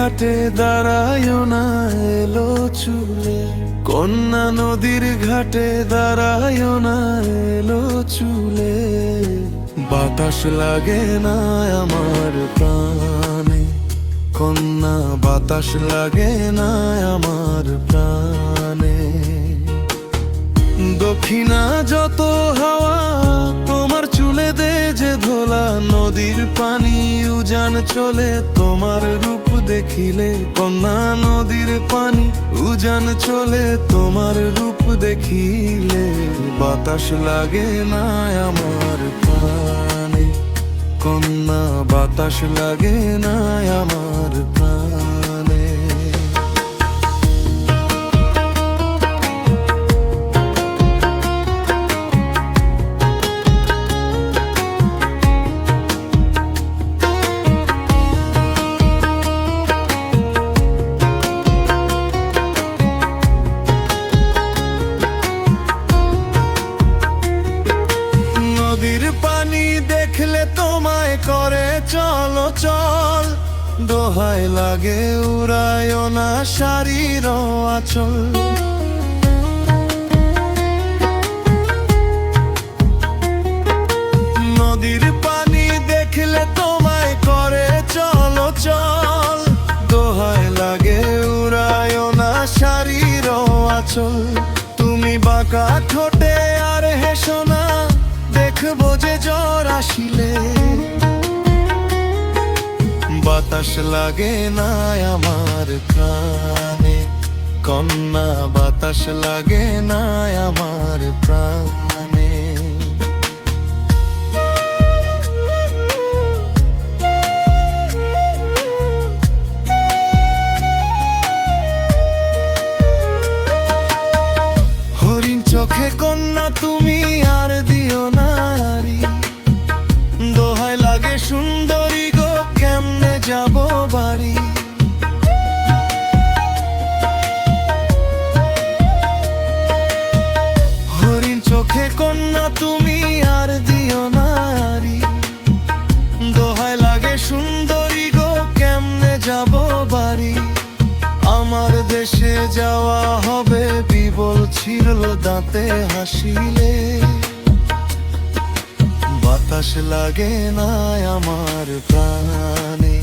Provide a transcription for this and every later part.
ঘাটে দাঁড়ায় না এলো চুলে, কন্যা নদীর ঘাটে দাঁড়ায় না এলো চুলে। বাতাস লাগে না আমার প্রাণে, কন্যা বাতাস লাগে না আমার প্রাণে। দক্ষিণা যত হাওয়া তোমার চুলে দে যে ধোলা, নদীর পানি উজান চলে তোমার রূপ দেখিলে। কন্যা নদীর পানি উজান চলে তোমার রূপ দেখিলে। বাতাস লাগে না আমার প্রাণে, কন্যা বাতাস লাগে না আমার প্রাণে। নদীর পানি দেখলে তোমায় করে চলো চল, দোহায় লাগে উড়ায় না শাড়ির আঁচল। নদীর পানি দেখলে তোমায় করে চলো চল, দোহায় লাগে উড়ায় না শাড়ির আঁচল। তুমি বাঁকা ঠোঁটে আর হেসো না, দেখবো যে জ্বর আসিলে। বাতাস লাগে না আমার প্রাণে, কন্যা বাতাস লাগে না আমার প্রাণে। হরিণ চোখে কন্যা তুমি আর দিও না হারি, দোহায় লাগে সুন্দরী গো কেমনে যাব বাড়ি। হরিণ চোখে কন্যা তুমি আর দিও না হারি, দোহায় লাগে সুন্দরী গো কেমনে যাব বাড়ি। আমার দেশে যাওয়া হবে বিবল ছিড়ল দাঁতে হাসিলে। বাতাস লাগে না আমার প্রাণে,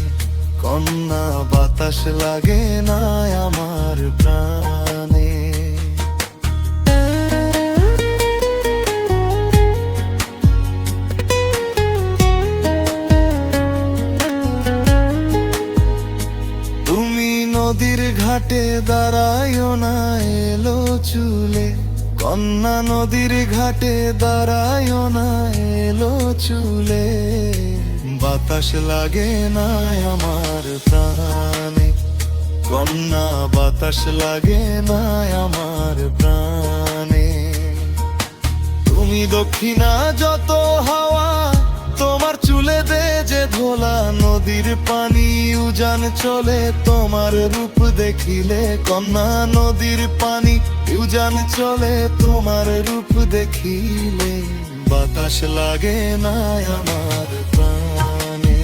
কন্যা বাতাস লাগে না আমার প্রাণে। নদীর ঘাটে দাঁড়ায় না এলো চুলে, কন্যা নদীর ঘাটে দাঁড়ায় না এলো চুলে। বাতাস লাগে না আমার প্রাণে, কন্যা বাতাস লাগে না আমার প্রাণে। তুমি দক্ষিণা যত হাওয়া তোমার চুলে দে যে ধোলা, নদীর পানি উজান চলে তোমার রূপ দেখিলে। কন্যা নদীর পানি উজান চলে তোমার রূপ দেখিলে। বাতাস লাগে না আমার প্রাণে,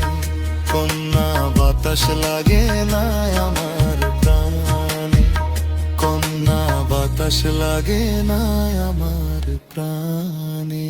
কন্যা বাতাস লাগে না আমার প্রাণে। কন্যা বাতাস লাগে না আমার প্রাণে।